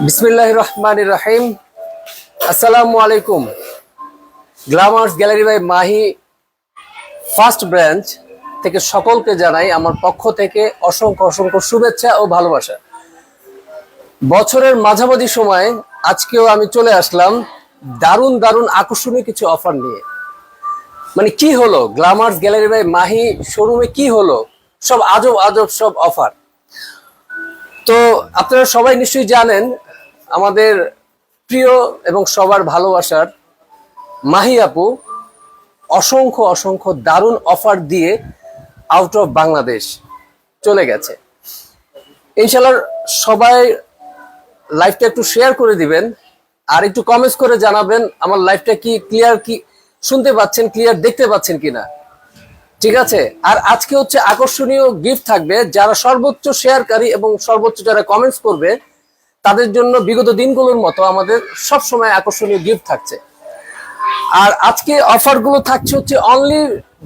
বিসমিল্লাহির রহমানির রহিম। আসসালামু আলাইকুম। Glamours gallery by Mahi first branch থেকে সকলকে জানাই আমার পক্ষ থেকে অসংখ্য অসংখ্য শুভেচ্ছা ও ভালোবাসা। বছরের মাঝামাঝি সময় আজকেও আমি চলে আসলাম দারুণ দারুণ আকর্ষণীয় কিছু অফার নিয়ে। মানে কি হলো গ্ল্যামার্স গ্যালারি বাই মাহি শোরুমে, কি হলো সব আজব আজব সব অফার। তো আপনারা সবাই নিশ্চয়ই জানেন আমাদের প্রিয় এবং সবার ভালোবাসার মাহি আপু অসংখ্য অসংখ্য দারুণ অফার দিয়ে আউট অফ বাংলাদেশ চলে গেছে। ইনশাআল্লাহ সবাই লাইভটা একটু শেয়ার করে দিবেন আর একটু কমেন্টস করে জানাবেন আমার লাইভটা কি ক্লিয়ার, কি শুনতে পাচ্ছেন, ক্লিয়ার দেখতে পাচ্ছেন কিনা। ঠিক আছে। আর আজকে হচ্ছে আকর্ষণীয় গিফট থাকবে, যারা সর্বোচ্চ শেয়ারকারী এবং সর্বোচ্চ যারা কমেন্টস করবে তাদের জন্য বিগত দিনগুলোর মতো আমাদের সব সময় আকর্ষণীয় গিফট থাকছে। আর আজকে অফারগুলো থাকছে হচ্ছে অনলি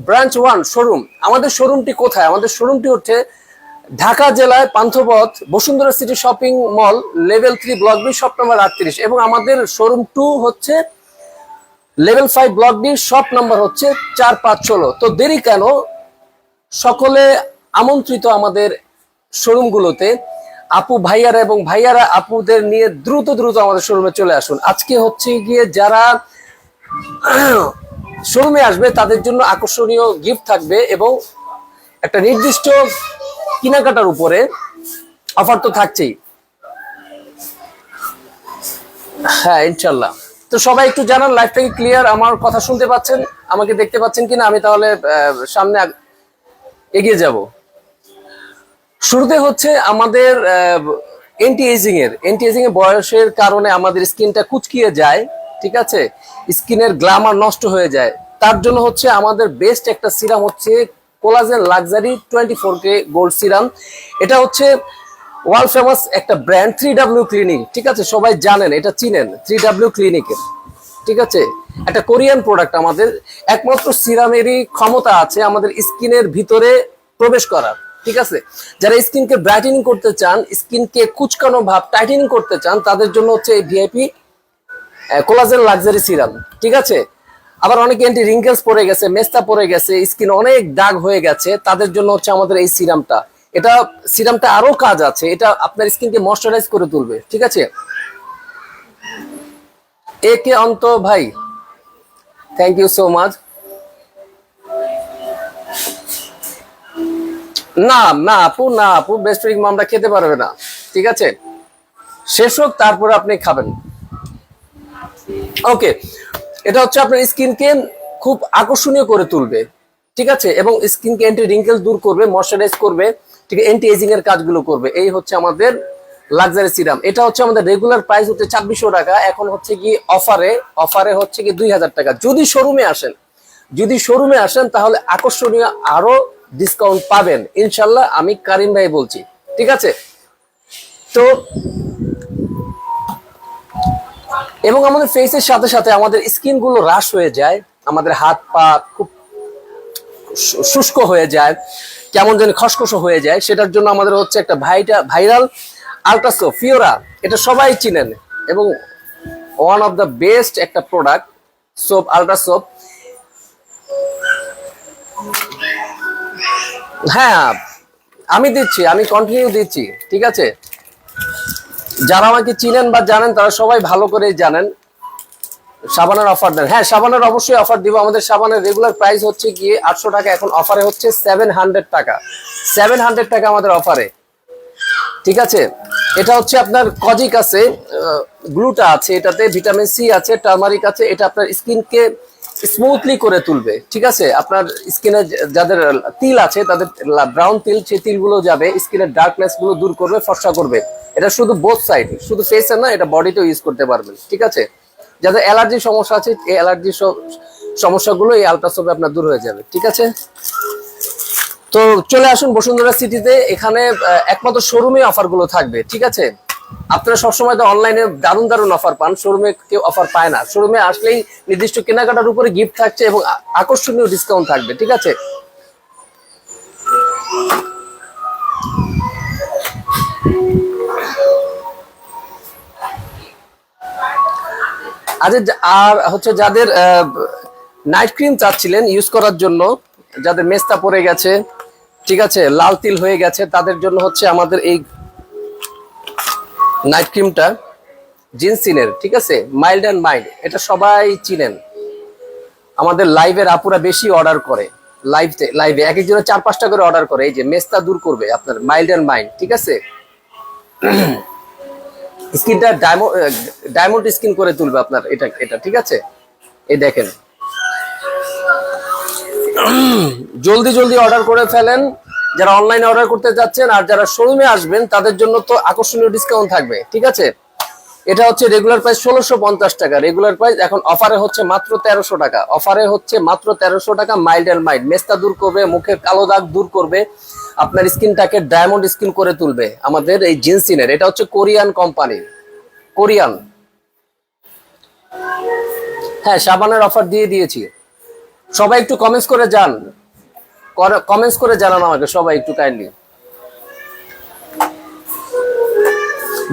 ব্রাঞ্চ 1 শোরুম। আমাদের শোরুমটি কোথায়? আমাদের শোরুমটি হচ্ছে ঢাকা জেলায় Panthapath Bashundhara city shopping mall level 3 block B shop number 38 এবং আমাদের শোরুম 2 হচ্ছে level 5 block B shop number হচ্ছে 4516। তো দেরি কেন? সকলে আমন্ত্রিত আমাদের শোরুমগুলোতে। আপু ভাইয়ারা এবং ভাইয়ারা আপুদের নিয়ে দ্রুত দ্রুত আমাদের শোরুমে চলে আসুন। আজকে হচ্ছে গিয়ে যারা শোরুমে আসবে তাদের জন্য আকর্ষণীয় গিফট থাকবে এবং একটা নির্দিষ্ট কেনাকাটার উপরে অফার তো থাকছেই। হ্যাঁ ইনশাল্লাহ। তো সবাই একটু জানান লাইভটা কি ক্লিয়ার, আমার কথা শুনতে পাচ্ছেন, আমাকে দেখতে পাচ্ছেন কিনা, আমি তাহলে সামনে এগিয়ে যাব। শুরুতে হচ্ছে আমাদের এন্টি এজিং এর বয়সের কারণে আমাদের স্কিনটা কুচকিয়ে যায়। ঠিক আছে, স্কিনের গ্ল্যামার নষ্ট হয়ে যায়। তার জন্য হচ্ছে আমাদের বেস্ট একটা সিরাম হচ্ছে collagen luxury 24K gold serum. এটা হচ্ছে ওয়ার্ল্ড ফেমাস একটা ব্র্যান্ড 3W ক্লিনিক। ঠিক আছে, সবাই জানেন, এটা চিনেন 3W ক্লিনিকের। ঠিক আছে, একটা কোরিয়ান প্রোডাক্ট। আমাদের একমাত্র সিরামেরই ক্ষমতা আছে আমাদের স্কিনের ভিতরে প্রবেশ করার। ঠিক আছে, যারা স্কিনকে ব্রাইটেনিং করতে চান, স্কিনকে কুচকানো ভাব টাইটেনিং করতে চান, তাদের জন্য হচ্ছে এই ভিআইপি কোলাজেন লাক্সারি সিরাম। ঠিক আছে, আবার অনেকে অ্যান্টি রিঙ্কেলস পড়ে গেছে, মেস্তা পড়ে গেছে, স্কিন অনেক দাগ হয়ে গেছে, তাদের জন্য হচ্ছে আমাদের এই সিরামটা। সিরামটা আরো কাজ আছে, এটা আপনার স্কিনকে ময়শ্চারাইজ করে তুলবে। ঠিক আছে, একে অন্ত ভাই থ্যাংক ইউ সো মাচ। না না আপু, না আপু, বেস্ট উইক আমরা খেতে পারবে না। ঠিক আছে, শেষ হোক তারপর আপনি খাবেন। ওকে, এটা হচ্ছে আপনার স্কিনকে খুব আকর্ষণীয় করে তুলবে। ঠিক আছে, এবং স্কিনকে অ্যান্টি রিঙ্কেল দূর করবে, ময়শ্চারাইজ করবে, ঠিক অ্যান্টি এজিং এর কাজগুলো করবে। এই হচ্ছে আমাদের লাক্সারি সিরাম। এটা হচ্ছে আমাদের রেগুলার প্রাইস হচ্ছে 2600 টাকা, এখন হচ্ছে কি অফারে হচ্ছে কি 2000 টাকা। যদি শোরুমে আসেন তাহলে আকর্ষণীয় আরো ডিসকাউন্ট পাবেন ইনশাল্লাহ, আমি কারিম ভাই বলছি। ঠিক আছে, তো এবং আমাদের ফেসের সাথে সাথে আমাদের স্কিন গুলো হ্রাস হয়ে যায়, আমাদের হাত পা খুব শুষ্ক হয়ে যায়, কেমন যেন খসখসো হয়ে যায়। সেটার জন্য আমাদের হচ্ছে একটা ভাইরাল আল্ট্রাসোপ ফিওরা, এটা সবাই চিনেন এবং ওয়ান অফ দ্য বেস্ট একটা প্রোডাক্ট সোপ, আল্ট্রাসোপ। হ্যাঁ আমি দিচ্ছি, আমি কন্টিনিউ দিচ্ছি। ঠিক আছে, যারা আমাকে চিনেন বা জানেন তারা সবাই ভালো করে জানেন সাবানের অফার দেন। হ্যাঁ সাবানের অবশ্যই অফার দিব। আমাদের সাবানের রেগুলার প্রাইস হচ্ছে গিয়ে 800 টাকা, এখন অফারে হচ্ছে 700 টাকা। 700 টাকা আমাদের অফারে। ঠিক আছে, এটা হচ্ছে আপনার কজিক আছে, গ্লুটা আছে, এটাতে ভিটামিন সি আছে, টার্মারিক আছে। এটা আপনার স্কিনকে স্মুথলি করে তুলবে। ঠিক আছে, আপনার স্কিনে যাদের তিল আছে, তাদের ব্রাউন তিল, সেই তিলগুলো যাবে, স্কিনের ডার্কনেস গুলো দূর করবে, ফর্সা করবে। এটা শুধু বোথ সাইড, শুধু ফেসে না, এটা বডিতেও ইউজ করতে পারবেন। ঠিক আছে, যাদের অ্যালার্জি সমস্যা আছে, এই অ্যালার্জি সমস্যাগুলো এই আল্ট্রাসোপে আপনার দূর হয়ে যাবে। ঠিক আছে, তো চলে আসুন বসুন্ধরা সিটিতে, এখানে একমাত্র শোরুমে অফার গুলো থাকবে। ঠিক আছে, আপনারা সবসময় তো অনলাইনে দারুণ দারুণ অফার পান, শোরুমে কেউ অফার পায় না। শোরুমে আসলেই নির্দিষ্ট কেনাকাটার উপরে গিফট থাকছে এবং আকর্ষণীয় ডিসকাউন্ট থাকবে। ঠিক আছে, আর হচ্ছে যাদের নাইট ক্রিম চাচ্ছিলেন ইউজ করার জন্য, যাদের মেস্তা পড়ে গেছে, ঠিক আছে, লাল তিল হয়ে গেছে, তাদের জন্য হচ্ছে আমাদের এই নাইট ক্রিমটা জিনসিনের, ঠিক আছে, মাইল্ড অ্যান্ড মাইল্ড। এটা সবাই চিনেন, আমাদের লাইভের আপুরা বেশি অর্ডার করে, লাইভে এক একজনের 4-5টা করে অর্ডার করে। এই যে মেস্তা দূর করবে আপনার, মাইল্ড অ্যান্ড মাইল্ড, ঠিক আছে। স্কিনটা ডায়মন্ড স্কিন করে তুলবে আপনার এটা ঠিক আছে। এই দেখেন, জলদি জলদি অর্ডার করে ফেলেন যারা অনলাইনে অর্ডার করতে যাচ্ছেন। আর যারা শোরুমে আসবেন তাদের জন্য তো আকর্ষণীয় ডিসকাউন্ট থাকবে, ঠিক আছে। এটা হচ্ছে রেগুলার প্রাইস 1650 টাকা, রেগুলার প্রাইস এখন অফারে হচ্ছে মাত্র 1300 টাকা, অফারে হচ্ছে মাত্র 1300 টাকা। মাইল্ড অ্যান্ড মাইল্ড, মেস্তা দূর করবে, মুখের কালো দাগ দূর করবে, আপনার স্কিনটাকে ডায়মন্ড স্কিন করে তুলবে আমাদের এই জিনসিনের। এটা হচ্ছে কোরিয়ান কোম্পানি, কোরিয়ান। হ্যাঁ, সাবানের অফার দিয়ে দিয়েছি। সবাই একটু কমেন্টস করে যান, কমেন্টস করে জানান আমাকে সবাই একটু কাইন্ডলি।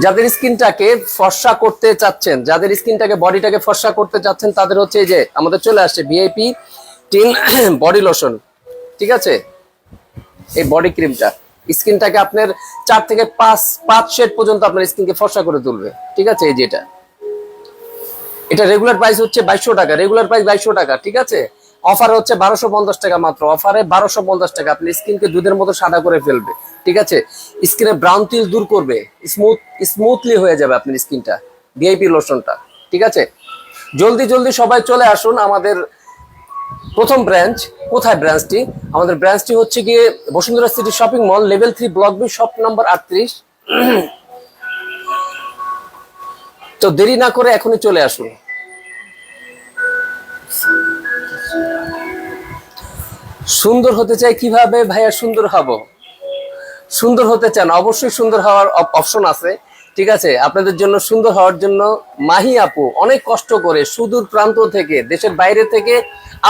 যাদের স্কিনটাকে ফর্সা করতে চাচ্ছেন, যাদের স্কিনটাকে বডিটাকে ফর্সা করতে চাচ্ছেন, তাদের হচ্ছে এই যে আমাদের চলে আসছে ভিআইপি টিন বডি লোশন, ঠিক আছে। এই বডি ক্রিমটা স্কিনটাকে আপনার 4 থেকে 5 শেড পর্যন্ত আপনার স্কিনকে ফর্সা করে তুলবে, ঠিক আছে। এই যে এটা রেগুলার প্রাইস হচ্ছে 2200 টাকা, রেগুলার প্রাইস 2200 টাকা, ঠিক আছে। অফার হচ্ছে 1250 টাকা মাত্র, অফারে 1250 টাকা। আপনি স্কিনকে দুধের মতো সাদা করে ফেলবে, ঠিক আছে। স্কিনে ব্রাউন তিল দূর করবে, স্মুথলি হয়ে যাবে আপনার স্কিনটা, ভিআইপি লোশনটা, ঠিক আছে। জলদি জলদি সবাই চলে আসুন আমাদের প্রথম ব্রাঞ্চ। কোথায় ব্রাঞ্চটি? আমাদের ব্রাঞ্চটি হচ্ছে গিয়ে Bashundhara city shopping mall, level 3, block B, shop number 38। তো দেরি না করে এখনই চলে আসুন। সুন্দর হতে চাই কিভাবে ভাইয়া সুন্দর হব? সুন্দর হতে চান, অবশ্যই সুন্দর হওয়ার অপশন আছে, ঠিক আছে। আপনাদের জন্য সুন্দর হওয়ার জন্য মাহি আপু অনেক কষ্ট করে সুদূর প্রান্ত থেকে, দেশের বাইরে থেকে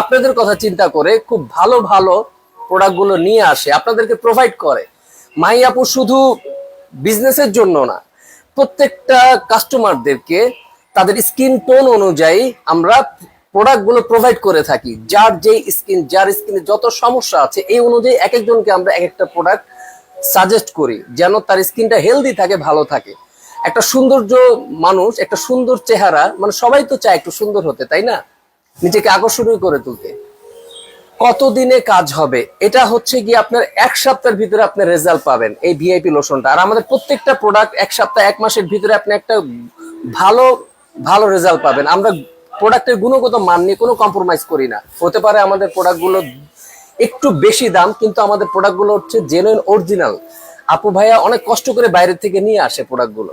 আপনাদের কথা চিন্তা করে খুব ভালো ভালো প্রোডাক্টগুলো নিয়ে আসে, আপনাদেরকে প্রোভাইড করে। মাহি আপু শুধু বিজনেসের জন্য না, প্রত্যেকটা কাস্টমারদেরকে তাদের স্কিন টোন অনুযায়ী আমরা প্রোডাক্টগুলো প্রোভাইড করে থাকি। যার স্কিনে যত সমস্যা আছে এই অনুযায়ী এক একজনকে আমরা এক একটা প্রোডাক্ট সাজেস্ট করি, যেন তার স্কিনটা হেলদি থাকে, ভালো থাকে। একটা সৌন্দর্য মানুষ, একটা সুন্দর চেহারা, মানে সবাই তো চায় একটু সুন্দর হতে, তাই না, নিজেকে আকর্ষণীয় করে তুলতে। কতদিনে কাজ হবে? এটা হচ্ছে গিয়ে আপনার 1 সপ্তাহের ভিতরে আপনি রেজাল্ট পাবেন এই ভিআইপি লোশনটা। আর আমাদের প্রত্যেকটা প্রোডাক্ট 1 সপ্তাহ 1 মাসের ভিতরে আপনি একটা ভালো ভালো রেজাল্ট পাবেন। আমরা প্রোডাক্টের গুণগত মান নিয়ে কোনো কম্প্রোমাইজ করি না। হতে পারে আমাদের প্রোডাক্টগুলো একটু বেশি দাম, কিন্তু আমাদের প্রোডাক্টগুলো হচ্ছে জেনুইন, অরিজিনাল। আপু ভাইয়া অনেক কষ্ট করে বাইরে থেকে নিয়ে আসে প্রোডাক্টগুলো।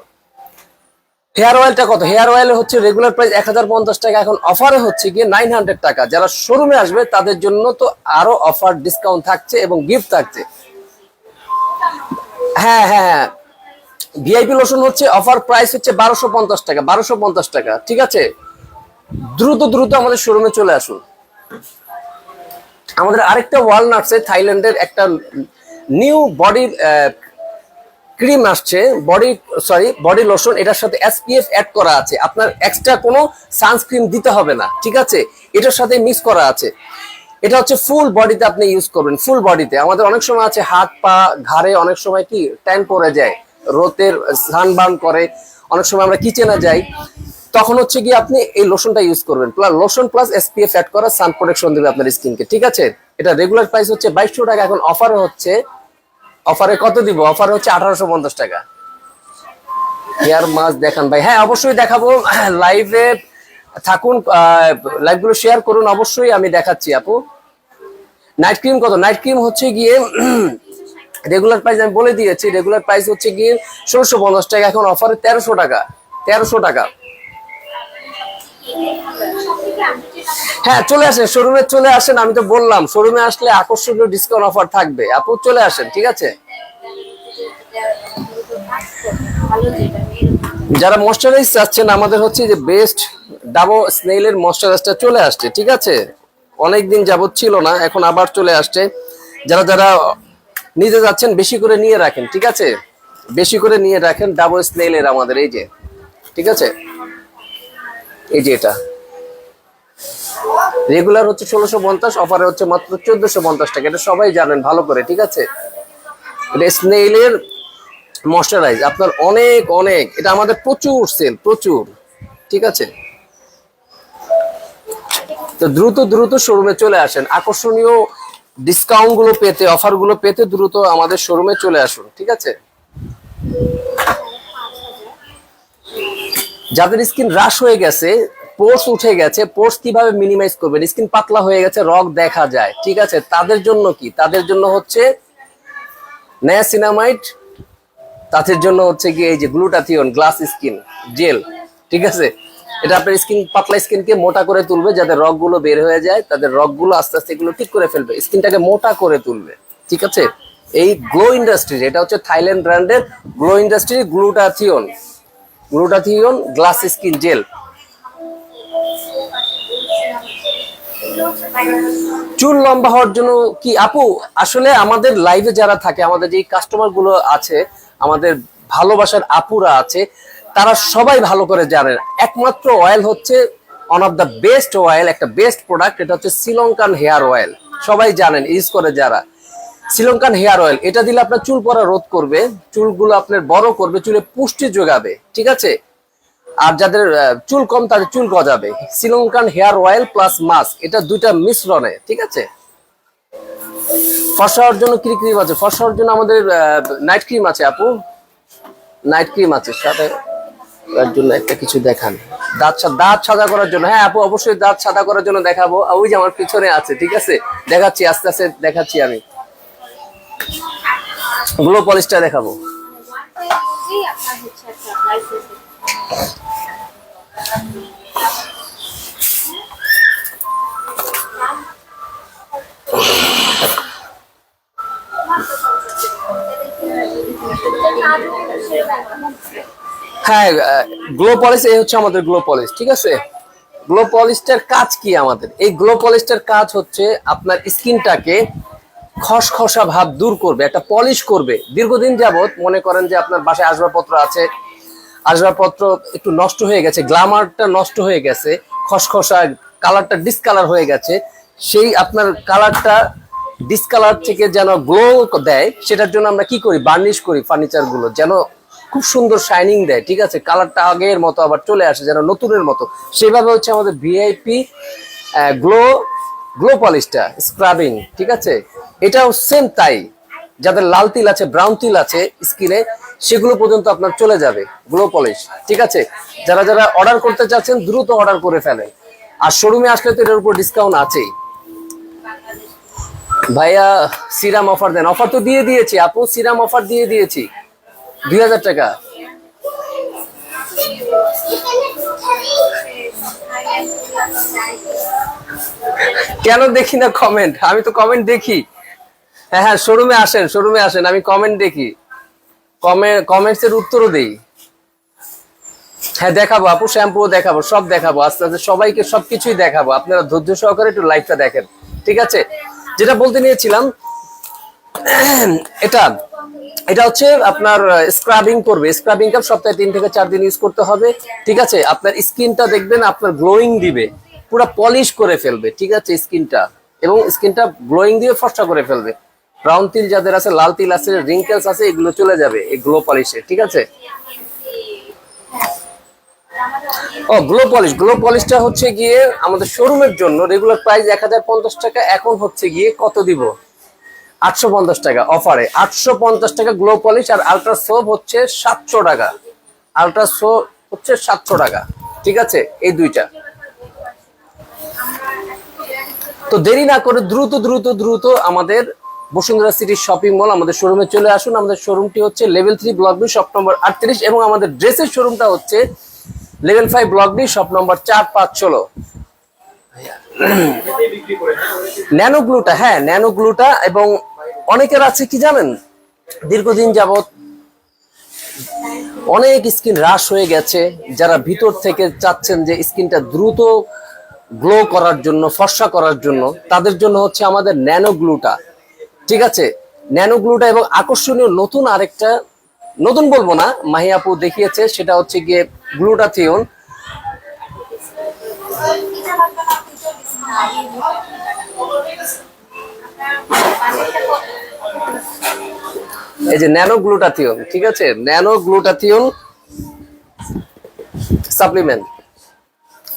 হেয়ার অয়েলটা কত? হেয়ার অয়েল হচ্ছে রেগুলার প্রাইস 1050 টাকা, এখন অফারে হচ্ছে গিয়ে 900 টাকা। যারা শোরুমে আসবে তাদের জন্য তো আরো অফার, ডিসকাউন্ট থাকছে এবং গিফট থাকছে। হ্যাঁ হ্যাঁ, ভিআইপি লোশন হচ্ছে অফার প্রাইস হচ্ছে 1250 টাকা, 1250 টাকা, ঠিক আছে। দ্রুত দ্রুত আমাদের শোরুমে চলে আসুন। আমাদের আরেকটা ওয়ালনাটসে থাইল্যান্ডের একটা নিউ বডি ক্রিম আসছে, বডি লোশন। এটার সাথে এসপিএফ অ্যাড করা আছে, আপনার এক্সট্রা কোনো সানস্ক্রিন দিতে হবে না, ঠিক আছে। এটার সাথে মিক্স করা আছে। এটা হচ্ছে ফুল বডিতে আপনি ইউজ করবেন, ফুল বডিতে। আমাদের অনেক সময় আছে হাত পা ঘাড়ে অনেক সময় কি ট্যান পড়ে যায়, রোদের সানবার্ন করে, অনেক সময় আমরা কিচেনে যাই, তখন হচ্ছে কি আপনি এই লোশনটা ইউজ করবেন। লোশন প্লাস এসপিএফ অ্যাড করা সান প্রোটেকশন দেবে আপনার স্কিনকে, ঠিক আছে। এটা রেগুলার প্রাইস হচ্ছে 2200 টাকা, এখন অফারে হচ্ছে, অফারে কত দিব? অফারে হচ্ছে 1850 টাকা। হেয়ার মাস্ক দেখান ভাই। হ্যাঁ অবশ্যই দেখাবো, লাইভে থাকুন, লাইভগুলো শেয়ার করুন, অবশ্যই আমি দেখাচ্ছি আপু। নাইট ক্রিম কত? নাইট ক্রিম হচ্ছে গিয়ে রেগুলার প্রাইস আমি বলে দিয়েছি, রেগুলার প্রাইস হচ্ছে গিয়ে 1650 টাকা, এখন অফারে 1300 টাকা, 1300 টাকা। হ্যাঁ চলে আসেন, শোরুমে চলে আসেন, আমি তো বললাম শোরুমে আসলে আকর্ষণীয় ডিসকাউন্ট অফার থাকবে। আপু চলে আসেন, ঠিক আছে। যারা ময়শ্চারাইজ চাচ্ছেন, আমাদের হচ্ছে যে বেস্ট ডাবো স্নেইলের ময়শ্চারাইজটা চলে আসছে, ঠিক আছে। অনেকদিন যাবত ছিল না, এখন আবার চলে আসছে। যারা যারা নিতে যাচ্ছেন বেশি করে নিয়ে রাখেন, ঠিক আছে, বেশি করে নিয়ে রাখেন ডাবো স্নেইলের আমাদের এই যে, ঠিক আছে। এই যে এটা রেগুলার হচ্ছে 1650, অফারে হচ্ছে মাত্র 1450 টাকা। এটা সবাই জানেন ভালো করে, ঠিক আছে। এটা স্নেইলের ময়শ্চারাইজ, আপনার অনেক অনেক, এটা আমাদের প্রচুর সেল, প্রচুর, ঠিক আছে। তো দ্রুত দ্রুত শোরুমে চলে আসেন, আকর্ষণীয় ডিসকাউন্ট গুলো পেতে, অফার গুলো পেতে দ্রুত আমাদের শোরুমে চলে আসুন, ঠিক আছে। যাদের স্কিন রাশ হয়ে গেছে, পোর্স উঠে গেছে, পোর্স কিভাবে মিনিমাইজ করবেন, স্কিন পাতলা হয়ে গেছে, রগ দেখা যায়, ঠিক আছে, তাদের জন্য কি, তাদের জন্য হচ্ছে নায়াসিনামাইড, তাদের জন্য হচ্ছে কি এই যে গ্লুটাথিয়ন গ্লাস স্কিন জেল, ঠিক আছে। এটা আপনার স্কিন, পাতলা স্কিনকে মোটা করে তুলবে, যাদের রগ গুলো বের হয়ে যায় তাদের রগ গুলো আস্তে আস্তে এগুলো ঠিক করে ফেলবে, স্কিনটাকে মোটা করে তুলবে, ঠিক আছে। এই গ্লো ইন্ডাস্ট্রি, এটা হচ্ছে থাইল্যান্ড ব্র্যান্ডের glow industry glutathione, glutathione glass skin gel. চুল লম্বা হওয়ার জন্য কি আপু, আসলে আমাদের লাইভে যারা থাকে, আমাদের যে কাস্টমার গুলো আছে, আমাদের ভালোবাসার আপুরা আছে, তারা সবাই ভালো করে জানেন একমাত্র অয়েল হচ্ছে one of the best oil, একটা বেস্ট প্রোডাক্ট, এটা হচ্ছে শ্রীলঙ্কান হেয়ার অয়েল। সবাই জানেন, ইউজ করে যারা, শ্রীলঙ্কান হেয়ার অয়েল, এটা দিলে আপনার চুল পড়া রোধ করবে, চুলগুলো আপনার বড় করবে, চুলে পুষ্টি যোগাবে, ঠিক আছে। আর যাদের চুল কম তাদের চুল গজাবে। Sri Lankan hair oil plus mask, এটা দুইটা মিশ্রণে, ঠিক আছে। ফর্সা হওয়ার জন্য কি ক্রিম আছে, ফর্সা হওয়ার জন্য আমাদের নাইট ক্রিম আছে আপু, নাইট ক্রিম আছে, সাথে তার জন্য একটা কিছু দেখান। দাঁত সাদা করার জন্য, হ্যাঁ আপু অবশ্যই দাঁত সাদা করার জন্য দেখাবো, ওই যে আমার পিছনে আছে, ঠিক আছে, দেখাচ্ছি আস্তে আস্তে দেখাচ্ছি। আমি গ্লো পলিশটা দেখাবো। হ্যাঁ, গ্লো পলিশ, এই হচ্ছে আমাদের গ্লো পলিশ, ঠিক আছে। গ্লো পলিশটার কাজ কি আমাদের, এই গ্লো পলিশটার কাজ হচ্ছে আপনার স্কিনটাকে খসখসা ভাব দূর করবে, একটা পলিশ করবে। দীর্ঘদিন যাবত মনে করেন যে আপনার বাসায় আসবাবপত্র আছে, আসবাবপত্র একটু নষ্ট হয়ে গেছে, গ্ল্যামারটা নষ্ট হয়ে গেছে, খসখসা, কালারটা ডিসকালার হয়ে গেছে, সেই আপনার কালারটা ডিসকালার থেকে যেন গ্লো দেয়, সেটার জন্য আমরা কি করি, বার্নিশ করি ফার্নিচার গুলো, যেন খুব সুন্দর শাইনিং দেয়, ঠিক আছে, কালারটা আগের মতো আবার চলে আসে, যেন নতুনের মতো। সেভাবে হচ্ছে আমাদের ভিআইপি গ্লো গ্লো পলিশটা স্ক্রাবিং, ঠিক আছে। এটাও সেম তাই, যাদের লাল তিল আছে, ব্রাউন তিল আছে স্কিনে, সেগুলো পর্যন্ত আপনার চলে যাবে গ্লো পলিশ, ঠিক আছে। যারা যারা অর্ডার করতে চাচ্ছেন দ্রুত অর্ডার করে ফেলেন, আর শোরুমে আসলে তো এটার উপর ডিসকাউন্ট আছেই। ভাইয়া সিরাম অফার দেন, অফার তো দিয়ে দিয়েছি আপু, সিরাম অফার দিয়ে দিয়েছি 2000 টাকা। কেন দেখি না কমেন্ট, আমি তো কমেন্ট দেখি। হ্যাঁ হ্যাঁ, শোরুমে আসেন, শোরুমে আসেন, আমি কমেন্ট দেখি, কমেন্টস এর উত্তরও দেই। হ্যাঁ দেখাবো আপু, শ্যাম্পুও দেখাবো, সব দেখাবো, আস্তে আস্তে সবাইকে সবকিছুই দেখাবো, আপনারা ধৈর্য সহকারে একটু লাইভটা দেখেন, ঠিক আছে। যেটা বলতে নিয়েছিলাম, এটা এটা হচ্ছে আপনার স্ক্রাবিং করবে, স্ক্রাবিং কাপ সপ্তাহে 3 থেকে 4 দিন ইউজ করতে হবে, ঠিক আছে। আপনার স্কিনটা দেখবেন আপনার গ্লোয়িং দিবে, পুরো পলিশ করে ফেলবে, ঠিক আছে স্কিনটা, এবং স্কিনটা গ্লোয়িং দিয়ে ফর্সা করে ফেলবে। ব্রাউন তিল যাদের আছে, লাল তিল আছে, রিঙ্কেলস আছে, এগুলো চলে যাবে এই গ্লো পলিশে, ঠিক আছে। ও গ্লো পলিশ, গ্লো পলিশটা হচ্ছে গিয়ে আমাদের শোরুমের জন্য রেগুলার প্রাইস 1050 টাকা, এখন হচ্ছে গিয়ে কত দিব, 850 টাকা অফারে, 850 টাকা গ্লো পলিশ। আর আলট্রা সোপ হচ্ছে 700 টাকা, আলট্রা সোপ হচ্ছে 700 টাকা, ঠিক আছে। এই দুইটা, তো দেরি না করে দ্রুত দ্রুত দ্রুত আমাদের বসুন্ধরা সিটি শপিং মল, আমাদের শোরুমে চলে আসুন। আমাদের শোরুমটি হচ্ছে level 3 block B shop number 38, এবং আমাদের ড্রেসের শোরুমটা হচ্ছে level 5 block B shop number 4-5-16। Nano gluta, হ্যাঁ ন্যানো গ্লুটা, এবং অনেকের আছে কি জানেন, দীর্ঘদিন যাবত অনেক স্কিন রাশ হয়ে গেছে, যারা ভিতর থেকে চাচ্ছেন যে স্কিনটা দ্রুত গ্লো করার জন্য, ফর্সা করার জন্য, তাদের জন্য হচ্ছে আমাদের ন্যানো গ্লুটা, ঠিক আছে। ন্যানো গ্লুটা এবং আকর্ষণীয় নতুন আরেকটা, নতুন বলবো না, মাহি আপু দেখিয়েছে, সেটা হচ্ছে গিয়ে গ্লুটাথিয়ন এই যে ন্যানো গ্লুটাথিয়ন, ঠিক আছে, ন্যানো গ্লুটাথিয়ন সাপ্লিমেন্ট।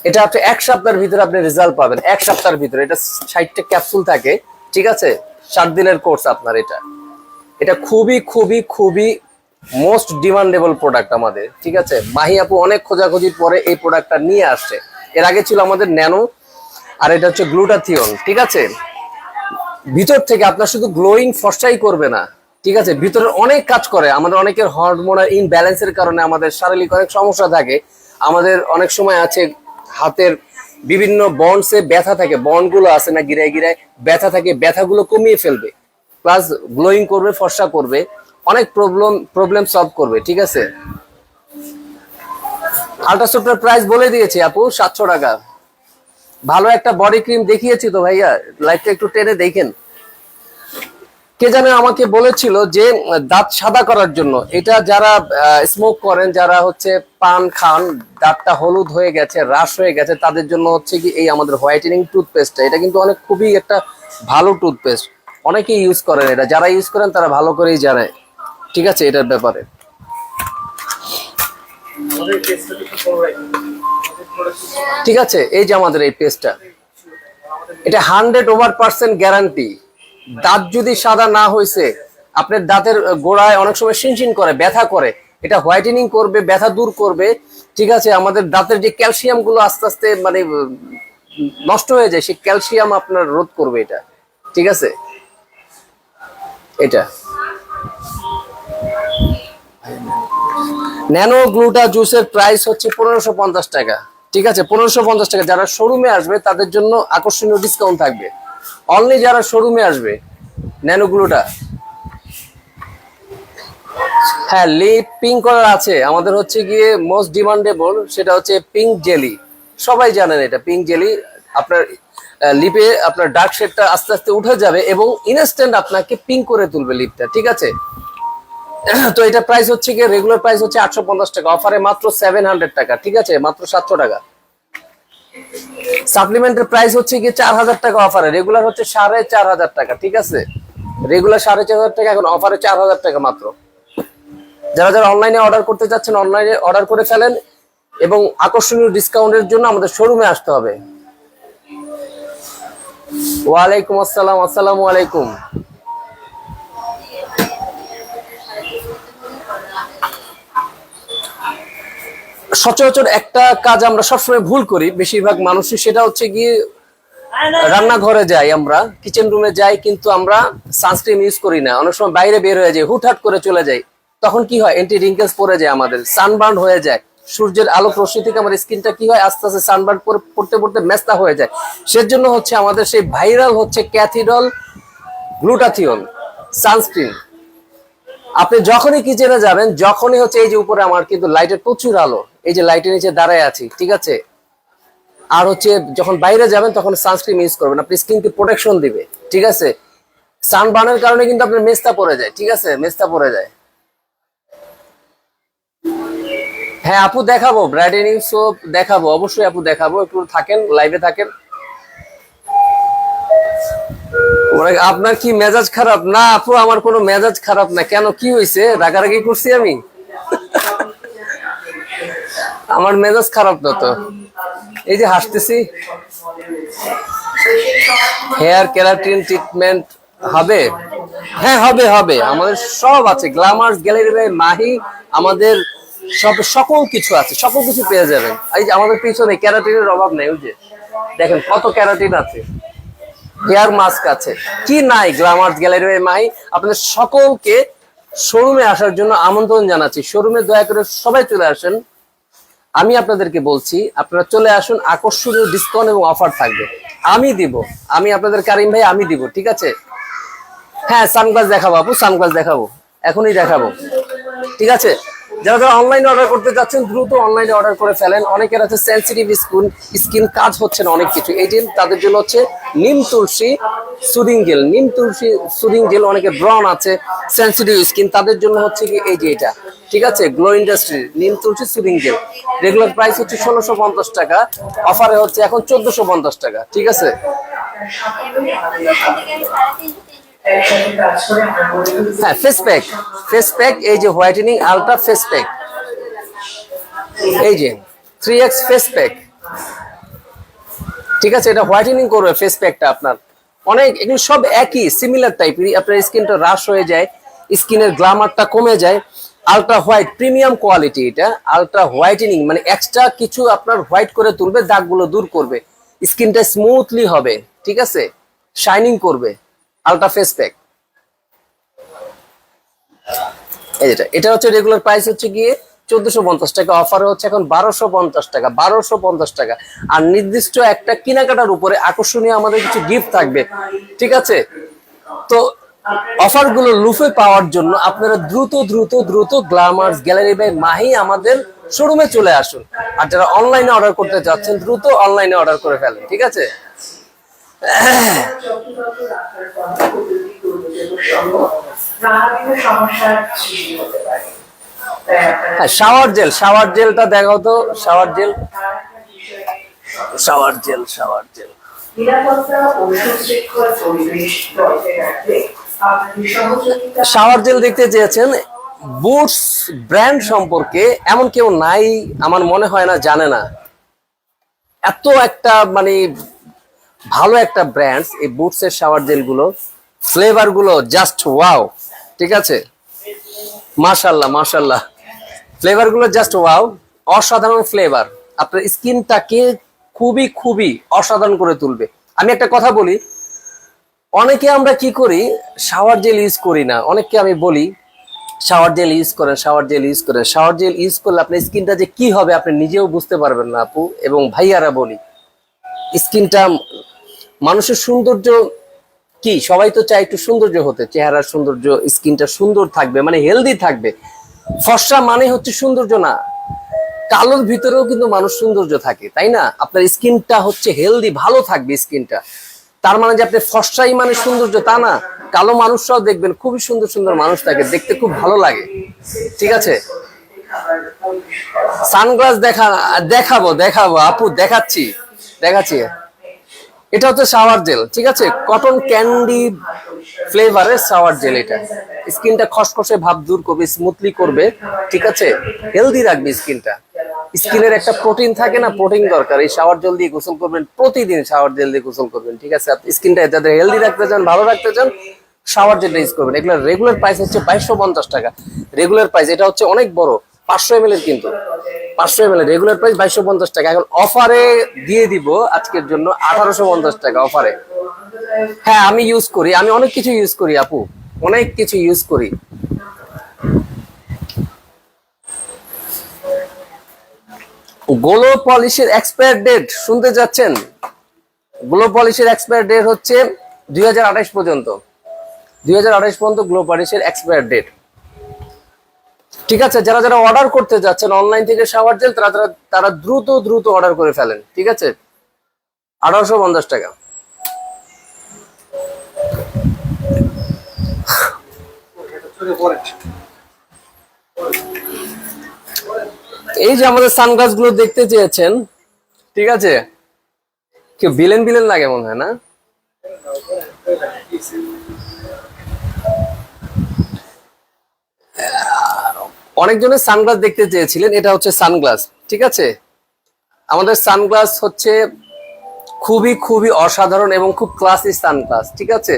এটা আপনি 1 সপ্তাহের ভিতরে আপনি রেজাল্ট পাবেন, 1 সপ্তাহের ভিতরে। এটা 60টা ক্যাপসুল থাকে, ঠিক আছে, 7 দিনের কোর্স আপনার। এটা খুবই খুবই খুবই মোস্ট ডিমান্ডেবল প্রোডাক্ট আমাদের, ঠিক আছে। মাহি আপু অনেক খোঁজাখুঁজির পরে এই প্রোডাক্টটা নিয়ে আসছে। এর আগে ছিল আমাদের ন্যানো, আর এটা হচ্ছে গ্লুটাথিয়ন, ঠিক আছে। ভিতর থেকে আপনার শুধু গ্লোয়িং ফর্সাই করবে না, ঠিক আছে, ভিতরে অনেক কাজ করে। আমাদের অনেকের হরমোনাল ইনব্যালেন্সের কারণে আমাদের শারীরিক অনেক সমস্যা থাকে। আমাদের অনেক সময় আছে হাতের বিভিন্ন বন্ডসে ব্যথা থাকে, বন্ডগুলো আছে না গিরায় গিরায় ব্যথা থাকে, ব্যথাগুলো কমিয়ে ফেলবে, প্লাস গ্লোয়িং করবে, ফর্সা করবে, অনেক প্রবলেম সলভ করবে, ঠিক আছে। আল্ট্রাসোফটের প্রাইস বলে দিয়েছি আপু, 700 টাকা। ভালো একটা বডি ক্রিম দেখিয়েছি তো ভাইয়া, লাইটটা একটু টেনে দেখেন। কে জানে আমাকে বলেছিল যে দাঁত সাদা করার জন্য, এটা যারা স্মোক করেন, যারা হচ্ছে পান খান, দাঁতটা হলুদ হয়ে গেছে, রাশ হয়ে গেছে, তাদের জন্য হচ্ছে কি এই আমাদের হোয়াইটেনিং টুথপেস্টটা। এটা কিন্তু অনেক খুবই একটা ভালো টুথপেস্ট, অনেকেই ইউজ করেন এটা। যারা ইউজ করেন তারা ভালো করেই জানে, ঠিক আছে, এটার ব্যাপারে। ঠিক আছে, এই যে আমাদের এই পেস্টটা, এটা 100% গ্যারান্টি। দাঁত যদি সাদা না হয়েছে, আপনার দাঁতের গোড়ায় অনেক সময় শিনশিন করে, ব্যথা করে, এটা হোয়াইটেনিং করবে, ব্যথা দূর করবে, ঠিক আছে। আমাদের দাঁতের যে ক্যালসিয়াম গুলো আস্তে আস্তে মানে নষ্ট হয়ে যায়, সেই ক্যালসিয়াম আপনার রোধ করবে এটা, ঠিক আছে। এটা ন্যানো গ্লুটা জুসের প্রাইস হচ্ছে 1550 টাকা, ঠিক আছে, 1550 টাকা। যারা শোরুমে আসবে তাদের জন্য আকর্ষণীয় ডিসকাউন্ট থাকবে, অনলি যারা শোরুমে আসবে। ন্যানো গ্লুটা, হ্যাঁ, লিপ পিঙ্ক কালার আছে আমাদের, হচ্ছে গিয়ে মোস্ট ডিমান্ডেবল, সেটা হচ্ছে পিঙ্ক জেলি। সবাই জানেন এটা পিঙ্ক জেলি। আপনার লিপে আপনার ডার্ক শেডটা আস্তে আস্তে উঠে যাবে এবং ইনস্ট্যান্ট আপনাকে পিঙ্ক করে তুলবে লিপটা, ঠিক আছে। তো এটা প্রাইস হচ্ছে গিয়ে, রেগুলার প্রাইস হচ্ছে 850 টাকা, অফারে মাত্র 700 টাকা, ঠিক আছে, মাত্র 700 টাকা। সাপ্লিমেন্টের প্রাইস হচ্ছে গিয়ে 4000 টাকা অফারে, রেগুলার হচ্ছে 4500 টাকা, ঠিক আছে। রেগুলার 4500 টাকা, এখন অফারে 4000 টাকা মাত্র। যারা যারা অনলাইনে অর্ডার করতে চাচ্ছেন, অনলাইনে অর্ডার করে ফেলেন, এবং আকর্ষণীয় ডিসকাউন্টের জন্য আমাদের শোরুমে আসতে হবে। ওয়ালাইকুম আসসালাম, আসসালামু আলাইকুম। সচরাচর একটা কাজ আমরা সবসময় ভুল করি বেশিরভাগ মানুষই, সেটা হচ্ছে গিয়ে রান্নাঘরে যাই, আমরা কিচেন রুমে যাই, কিন্তু আমরা সানস্ক্রিন ইউজ করি না। অনেক সময় বাইরে বের হয়ে যাই, হুটহাট করে চলে যাই, তখন কি হয়, অ্যান্টি রিঙ্কেলস পড়ে যায়, আমাদের সানবার্ন হয়ে যায়। সূর্যের আলোক রশ্মি থেকে আমার স্কিনটা কি হয়, আস্তে আস্তে সানবার্ন পড়তে পড়তে মেস্তা হয়ে যায়। সেজন্য হচ্ছে আমাদের সেই ভাইরাল হচ্ছে ক্যাথিডল গ্লুটাথিয়ন সানস্ক্রিন। আপনি যখনই কিচেনে যাবেন, যখনই হচ্ছে, এই যে উপরে আমার কিন্তু লাইটের প্রচুর আলো, এই যে লাইটের নিচে দাঁড়ায় আছি, ঠিক আছে। আর হচ্ছে যখন বাইরে যাবেন তখন সানস্ক্রিন ইউজ করবেন, আপনি স্কিনকে প্রোটেকশন দিবে, ঠিক আছে। সানবার্নের কারণে কিন্তু আপনার মেস্তা পড়ে যায়, ঠিক আছে, মেস্তা পড়ে যায়। হ্যাঁ আপু, দেখাবো ব্রাইটেনিং সোপ, দেখাবো অবশ্যই আপু, দেখাবো। একটু থাকেন, লাইভে থাকেন। আপনার কি মেজাজ খারাপ? না আপু, আমার কোনো মেজাজ খারাপ না। কেন, কি হয়েছে? রাগারাগি করছি আমি? আমার মেজাজ খারাপ না তো, এই যে হাসতেছি। হেয়ার কেরাটিন ট্রিটমেন্ট হবে? হ্যাঁ হবে, হবে, আমাদের সব আছে। গ্ল্যামার্স গ্যালারি বাই মাহি, আমাদের সব সকল কিছু আছে, সকল কিছু পেয়ে যাবেন। এই যে আমাদের পিছনে ক্যারাটিনের অভাব নেই, ওই যে দেখেন কত ক্যারাটিন আছে, হেয়ার মাস্ক আছে, কি নাই। গ্ল্যামার্স গ্যালারি বাই মাহি আপনাদের সকলকে শোরুমে আসার জন্য আমন্ত্রণ জানাচ্ছি। শোরুমে দয়া করে সবাই চলে আসেন। আমি আপনাদেরকে বলছি, আপনারা চলে আসুন, আকর্ষণীয় ডিসকাউন্ট এবং অফার থাকবে, আমি দিব। আমি আপনাদের কারিম ভাই, আমি দিব, ঠিক আছে। হ্যাঁ, সানগ্লাস দেখাবো আপু, সানগ্লাস দেখাবো, এখনই দেখাবো, ঠিক আছে। যারা যারা অনলাইনে অর্ডার করতে যাচ্ছেন দ্রুত অনলাইনে অর্ডার করে ফেলেন। অনেকের আছে সেনসিটিভ স্কিন, কাজ হচ্ছে না অনেক কিছু, এই যে তাদের জন্য হচ্ছে নিম তুলসী সুদিং জেল। নিম তুলসী সুদিং জেল, অনেকে ব্রন আছে, সেনসিটিভ স্কিন, তাদের জন্য হচ্ছে কি এই যে এটা, ঠিক আছে, গ্লো ইন্ডাস্ট্রি নিম তুলসী সুদিং জেল। রেগুলার প্রাইস হচ্ছে 1650 টাকা, অফারে হচ্ছে এখন 1450 টাকা, ঠিক আছে। হ্যাঁ, ফেস প্যাক এই যে হোয়াইটেনিং আলট্রা ফেস প্যাক, এই যে 3x ফেস প্যাক, ঠিক আছে। এটা হোয়াইটেনিং করবে ফেস প্যাকটা আপনার। অনেক এগুলো সব একই সিমিলার টাইপেরই, আপনার স্কিনটা রাশ হয়ে যায়, স্কিনের গ্ল্যামারটা কমে যায়। আলট্রা হোয়াইট প্রিমিয়াম কোয়ালিটি, এটা আলট্রা হোয়াইটেনিং মানে এক্সট্রা কিছু আপনার হোয়াইট করে তুলবে, দাগগুলো দূর করবে, স্কিনটা স্মুথলি হবে, ঠিক আছে, শাইনিং করবে। আলট্রা ফেস প্যাক এই যেটা, এটা হচ্ছে রেগুলার প্রাইস হচ্ছে গিয়ে 1450 টাকা, অফারে হচ্ছে এখন 1250 টাকা, 1250 টাকা। আর নির্দিষ্ট একটা কেনাকাটার উপরে আকর্ষণীয় আমাদের কিছু গিফট থাকবে, ঠিক আছে। তো অফার গুলো লুফে পাওয়ার জন্য আপনারা দ্রুত দ্রুত দ্রুত গ্ল্যামার্স গ্যালারি বাই মাহি আমাদের শোরুমে চলে আসুন। আর যারা অনলাইনে অর্ডার করতে যাচ্ছেন দ্রুত অনলাইনে অর্ডার করে ফেলেন, ঠিক আছে। হ্যাঁ, শাওয়ার জেলটা দেখাও তো, শাওয়ার জেল শাওয়ার জেল দেখতে চেয়েছেন। বুটস ব্র্যান্ড সম্পর্কে এমন কেউ নাই আমার মনে হয় না জানে না, এত একটা মানে ভালো একটা ব্র্যান্ড এই বুটস এর শাওয়ার জেল গুলো, ফ্লেভার গুলো জাস্ট ওয়াও, ঠিক আছে, মাশাআল্লাহ মাশাআল্লাহ, ফ্লেভার গুলো জাস্ট ওয়াও, অসাধারণ ফ্লেভার, আপনার স্কিনটাকে খুবই খুবই অসাধারণ করে তুলবে। আমি একটা কথা বলি, অনেকে আমরা কি করি শাওয়ার জেল ইউজ করি না, অনেককে আমি বলি শাওয়ার জেল ইউজ করেন, শাওয়ার জেল ইউজ করেন। শাওয়ার জেল ইউজ করলে আপনার স্কিনটা যে কি হবে আপনি নিজেও বুঝতে পারবেন না আপু এবং ভাইয়ারা বলি। স্কিনটা মানুষের সৌন্দর্য কি, সবাই তো চায় একটু সৌন্দর্য হতে, চেহারার সৌন্দর্য, স্কিনটা সুন্দর থাকবে মানে হেলদি থাকবে। ফর্সা মানে হচ্ছে সৌন্দর্য না, কালোর ভিতরেও কিন্তু মানুষ সৌন্দর্য থাকে, তাই না। আপনার স্কিনটা হচ্ছে হেলদি, ভালো থাকবে স্কিনটা, তার মানে যে আপনি ফর্সাই মানে সৌন্দর্য তা না। কালো মানুষরাও দেখবেন খুবই সুন্দর সুন্দর মানুষ থাকে, দেখতে খুব ভালো লাগে, ঠিক আছে। সানগ্লাস দেখাবো আপু, দেখাচ্ছি। এটা হচ্ছে শাওয়ার জেল, ঠিক আছে, কটন ক্যান্ডি ফ্লেভারের শাওয়ার জেল। এটা স্কিনটা খসখসে ভাব দূর করবে, স্মুথলি করবে, ঠিক আছে, হেলদি রাখবে স্কিনটা। স্কিনের একটা প্রোটিন থাকে না, প্রোটিন দরকার, এই শাওয়ার জেল দিয়ে গোসল করবেন, প্রতিদিন শাওয়ার জেল দিয়ে গোসল করবেন, ঠিক আছে। আপনি স্কিনটা যাদের হেলদি রাখতে চান, ভালো রাখতে চান, শাওয়ার জেলটা ইউজ করবেন। এগুলো রেগুলার প্রাইস হচ্ছে 2250 টাকা, রেগুলার প্রাইস। এটা হচ্ছে অনেক বড় 500 ml এর, কিন্তু 500 ml রেগুলার প্রাইস 2250 টাকা। এখন অফারে দিয়ে দিব আজকের জন্য 1850 টাকা অফারে। হ্যাঁ আমি ইউজ করি, আমি অনেক কিছু ইউজ করি আপু, অনেক কিছু ইউজ করি। গ্লো পলিশের এক্সপায়ার ডেট শুনতে যাচ্ছেন? গ্লো পলিশের এক্সপায়ার ডেট হচ্ছে 2028 পর্যন্ত, 2028 পর্যন্ত গ্লো পলিশের এক্সপায়ার ডেট, ঠিক আছে। যারা যারা অর্ডার করতে যাচ্ছেন অনলাইন থেকে শাওয়ার জেল, তারা দ্রুত দ্রুত অর্ডার করে ফেলেন, ঠিক আছে। 1850 টাকা। এই যে আমাদের সানগ্লাস গুলো দেখতে চেয়েছেন, ঠিক আছে, কেউ বিলেন লাগে মনে হয় না। অনেকজনের সানগ্লাস দেখতে চেয়েছিলেন, এটা হচ্ছে সানগ্লাস, ঠিক আছে। আমাদের সানগ্লাস হচ্ছে খুবই খুবই অসাধারণ এবং খুব ক্লাসি সানগ্লাস, ঠিক আছে।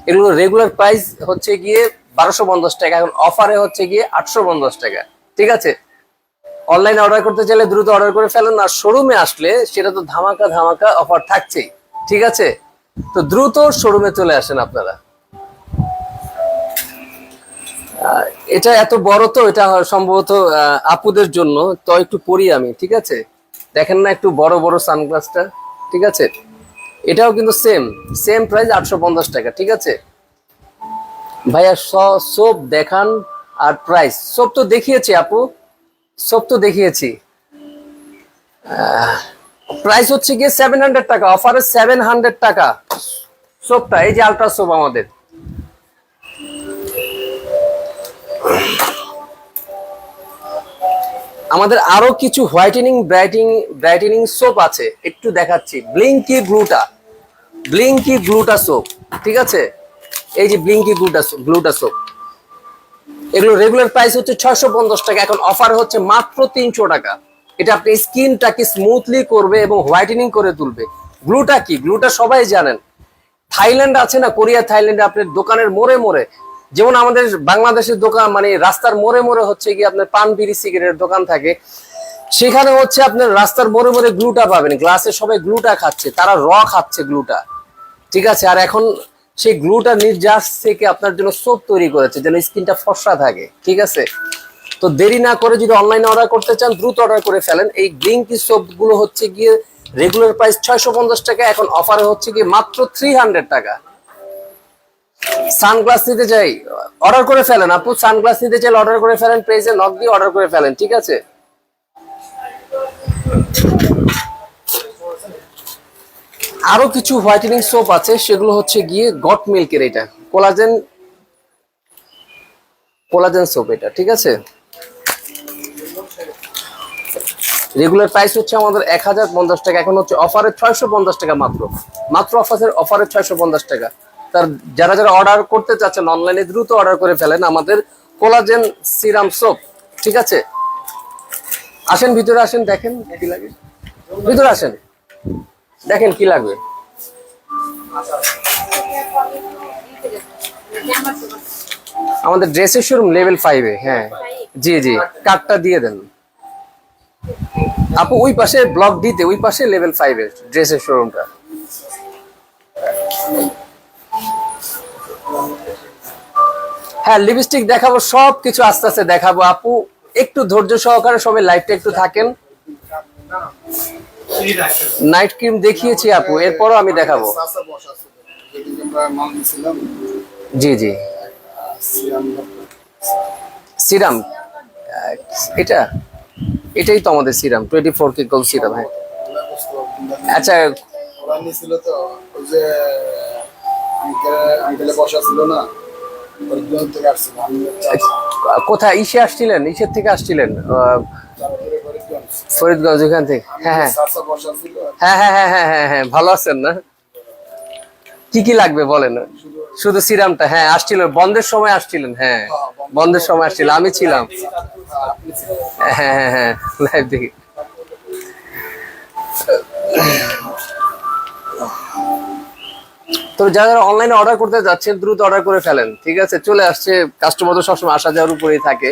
এগুলো রেগুলার প্রাইস হচ্ছে গিয়ে 1250 টাকা, এখন অফারে হচ্ছে গিয়ে 850 টাকা, ঠিক আছে। অনলাইনে অর্ডার করতে চাইলে দ্রুত অর্ডার করে ফেলেন, আর শোরুমে আসলে সেটা তো ধামাকা ধামাকা অফার থাকছেই, ঠিক আছে। তো দ্রুত শোরুমে চলে আসেন আপনারা। এটা এত বড় তো, এটা সম্ভবত আপুদের জন্য, তো একটু পরি আমি, ঠিক আছে। দেখেন না একটু বড় বড় সানগ্লাসটা, ঠিক আছে। এটাও কিন্তু সেম প্রাইস 850 টাকা, ঠিক আছে। ভাইয়া সব দেখান আর প্রাইস সব তো দেখিয়েছি আপু, সব তো দেখিয়েছি। প্রাইস হচ্ছে গিয়ে 700 টাকা, অফারে 700 টাকা সোপটা। এই যে আলট্রা সোপ আমাদের। আমাদের আরো কিছু হোয়াইটেনিং ব্রাইটেনিং সোপ আছে, একটু দেখাচ্ছি। ব্লিঙ্কি গ্লুটা সোপ, ঠিক আছে। এই যে ব্লিঙ্কি গ্লুটা সোপ, এগুলো রেগুলার প্রাইস হচ্ছে 650 টাকা, এখন অফার হচ্ছে মাত্র 300 টাকা। এটা আপনি স্কিনটাকে স্মুথলি করবে এবং হোয়াইটেনিং করে তুলবে। গ্লুটা কি? গ্লুটা সবাই জানেন। থাইল্যান্ড আছে না, কোরিয়া, থাইল্যান্ডে আপনার দোকানের মোড়ে মোড়ে, যেমন আমাদের বাংলাদেশের দোকান মানে রাস্তার মোড়ে মোড়ে হচ্ছে কি আপনার পান বিড়ি সিগারেটের দোকান থাকে, সেখানে হচ্ছে আপনার রাস্তার মোড়ে মোড়ে গ্লুটা পাবেন। গ্লাসে সবাই গ্লুটা খাচ্ছে, তারা খাচ্ছে গ্লুটা, ঠিক আছে। আর এখন সেই গ্লুটা নির্যাস থেকে আপনার জন্য সোপ তৈরি করেছে যেন স্কিনটা ফর্সা থাকে, ঠিক আছে। তো দেরি না করে যদি অনলাইনে অর্ডার করতে চান দ্রুত অর্ডার করে ফেলেন। এই ব্লিঙ্কি সোপ গুলো হচ্ছে গিয়ে রেগুলার প্রাইস 650 টাকা, এখন অফারে হচ্ছে গিয়ে মাত্র 300 টাকা। সানগ্লাস নিতে চাই অর্ডার করে ফেলেন আপু, সানগ্লাস নিতে চাইলে অর্ডার করে ফেলেন, পেজে নক দিয়ে অর্ডার করে ফেলেন, ঠিক আছে। আরো কিছু হোয়াইটেনিং সোপ আছে, সেগুলো হচ্ছে গিয়ে গট মিল্কের, এটা কোলাজেন সোপ এটা, ঠিক আছে। রেগুলার প্রাইস হচ্ছে আমাদের 1050 টাকা, এখন হচ্ছে অফারে 650 টাকা মাত্র অফারে 650 টাকা। তার যারা যারা অর্ডার করতে চাচ্ছেন অনলাইনে দ্রুত অর্ডার করে ফেলেন আমাদের কোলাজেন সিরাম সোপ, ঠিক আছে। আসেন ভিতরে, আসেন, দেখেন কি লাগে, ভিতরে আসেন, দেখেন কি লাগবে। আমাদের ড্রেসের শোরুম লেভেল 5-এ, হ্যাঁ জি জি, কার্ডটা দিয়ে দেন আপু। ওই পাশে ব্লক দিতে, ওই পাশে লেভেল 5-এর ড্রেসের শোরুমটা। হ্যাঁ লিপস্টিক দেখাবো, সব কিছু আস্তে আস্তে দেখাবো আপু, একটু ধৈর্য সহকারে সবাই লাইভটা একটু থাকেন। নাইট ক্রিম দেখিয়েছি আপু, এরপরও আমি দেখাবো। জি জি, সিরাম এটাই তো আমাদের সিরাম 24 কে গোল সিরাম। হ্যাঁ আচ্ছা, কোথায় ইসে আসছিলেন? ইসের থেকে আসছিলেন ফরিদগঞ্জ, ওখান থেকে। হ্যাঁ হ্যাঁ হ্যাঁ হ্যাঁ হ্যাঁ হ্যাঁ হ্যাঁ, ভালো আছেন না? কি কি লাগবে বলেন? শুধু সিরামটা? হ্যাঁ আসছিল, বন্ধের সময় আসছিলেন, হ্যাঁ বন্ধের সময় আসছিল, আমি ছিলাম। হ্যাঁ হ্যাঁ হ্যাঁ, লাইভ দেখি। তো যারা অনলাইনে অর্ডার করতে যাচ্ছেন দ্রুত অর্ডার করে ফেলেন, ঠিক আছে। চলে আসছে, কাস্টমার তো সবসময় আসা যাওয়ার উপরেই থাকে,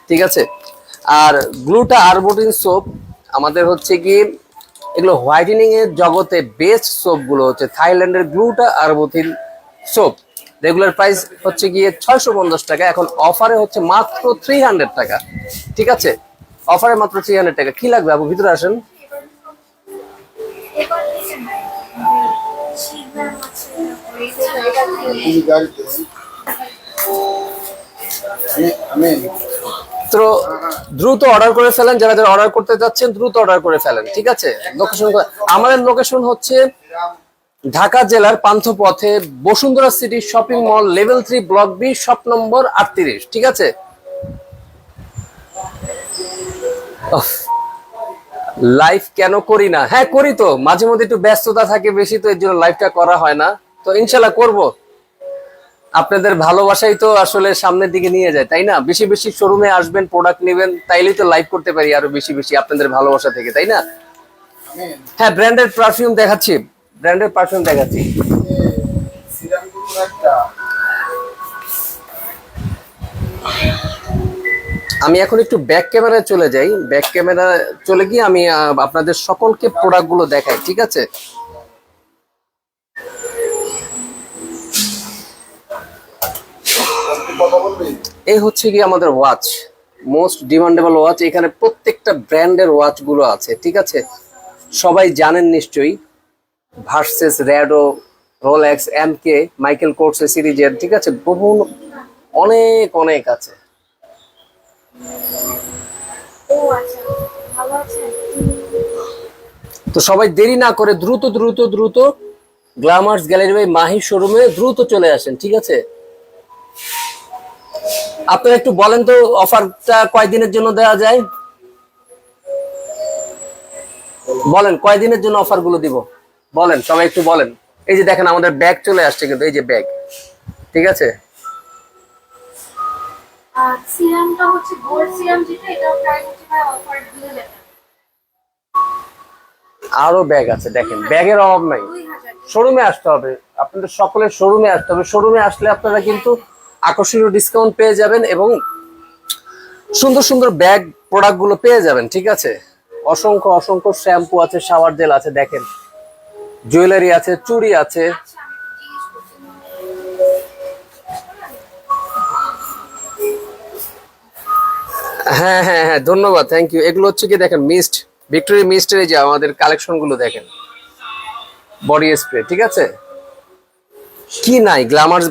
ঠিক আছে। আর গ্লুটা আরবুটিন সোপ আমাদের হচ্ছে কি, এগুলো হোয়াইটেনিং এর জগতে বেস্ট সোপ গুলো হচ্ছে থাইল্যান্ডের গ্লুটা আরবুটিন সোপ। রেগুলার প্রাইস হচ্ছে গিয়ে 650 টাকা, এখন অফারে হচ্ছে মাত্র 300 টাকা, ঠিক আছে। অফারে মাত্র 300 টাকা। কি লাগবে আপু? ভিতরে আসেন। তো দ্রুত অর্ডার করে ফেলেন, যারা যারা অর্ডার করতে যাচ্ছেন দ্রুত অর্ডার করে ফেলেন, ঠিক আছে। লোকেশন, আমাদের লোকেশন হচ্ছে ঢাকা জেলার পান্থপথে Bashundhara city shopping mall, level 3 block B, shop number 38, ঠিক আছে। লাইভ কেন করি না? হ্যাঁ করি তো, মাঝে মধ্যে একটু ব্যস্ততা থাকে বেশি, তো এর জন্য লাইভটা করা হয় না। তো ইনশাল্লাহ করব, আপনাদের ভালোবাসাই তো আসলে সামনের দিকে নিয়ে যায়, তাই না? বেশি বেশি শোরুমে আসবেন, প্রোডাক্ট নেবেন, তাইলেই তো লাইভ করতে পারি আরো বেশি বেশি আপনাদের ভালোবাসা থেকে, তাই না? হ্যাঁ ব্র্যান্ডেড পারফিউম দেখাচ্ছি, আমি এখন একটু ব্যাক ক্যামেরায় চলে যাই, ব্যাক ক্যামেরা চলে গিয়ে আমি আপনাদের সকলকে প্রোডাক্ট গুলো দেখাই, ঠিক আছে। এই হচ্ছে কি আমাদের ওয়াচ, মোস্ট ডিমান্ডেবল ওয়াচ। এখানে প্রত্যেকটা ব্র্যান্ডের ওয়াচ গুলো আছে, ঠিক আছে। সবাই জানেন নিশ্চয়ই, ভার্সেস, র্যাডো, রোলেক্স, এমকে, মাইকেল কোর্স সিরিজের, ঠিক আছে, বহু অনেক অনেক আছে। ও আচ্ছা, ভালো আছেন? তো সবাই দেরি না করে দ্রুত দ্রুত দ্রুত গ্ল্যামার্স গ্যালারি বাই মাহি শোরুমে দ্রুত চলে আসেন, ঠিক আছে? আপনারা একটু বলেন তো অফারটা কয়দিনের জন্য দেওয়া যায়, বলেন কয়দিনের জন্য অফার গুলো দিব, বলেন সবাই একটু বলেন। এই যে দেখেন আমাদের ব্যাগ চলে আসছে, কিন্তু এই যে ব্যাগ, ঠিক আছে? সিরামটা হচ্ছে গোল্ড সিরাম, যেটা এটা প্রাইস হচ্ছে ভাই অফার দিয়ে লেখা আরো ব্যাগ আছে, দেখেন ব্যাগের অভাব নাই। 2000। শোরুমে আসতে হবে, আপনাদের সকলের শোরুমে আসতে হবে। শোরুমে আসলে আপনারা কিন্তু আকর্ষণীয় ডিসকাউন্ট পেয়ে যাবেন এবং সুন্দর সুন্দর ব্যাগ প্রোডাক্ট গুলো পেয়ে যাবেন, ঠিক আছে? অসংখ্য অসংখ্য শ্যাম্পু আছে, শাওয়ার জেল আছে, দেখেন জুয়েলারি আছে, চুড়ি আছে। আচ্ছা, আমি একটু জিজ্ঞেস করছি। হ্যাঁ হ্যাঁ হ্যাঁ, ধন্যবাদ, থ্যাংক ইউ। এগুলো হচ্ছে কি দেখেন মিস্ট, ভিক্টোরি মিস্টের এই যে আমাদের কালেকশন গুলো দেখেন, বডি স্প্রে, ঠিক আছে? কি নাই গ্ল্যামার্স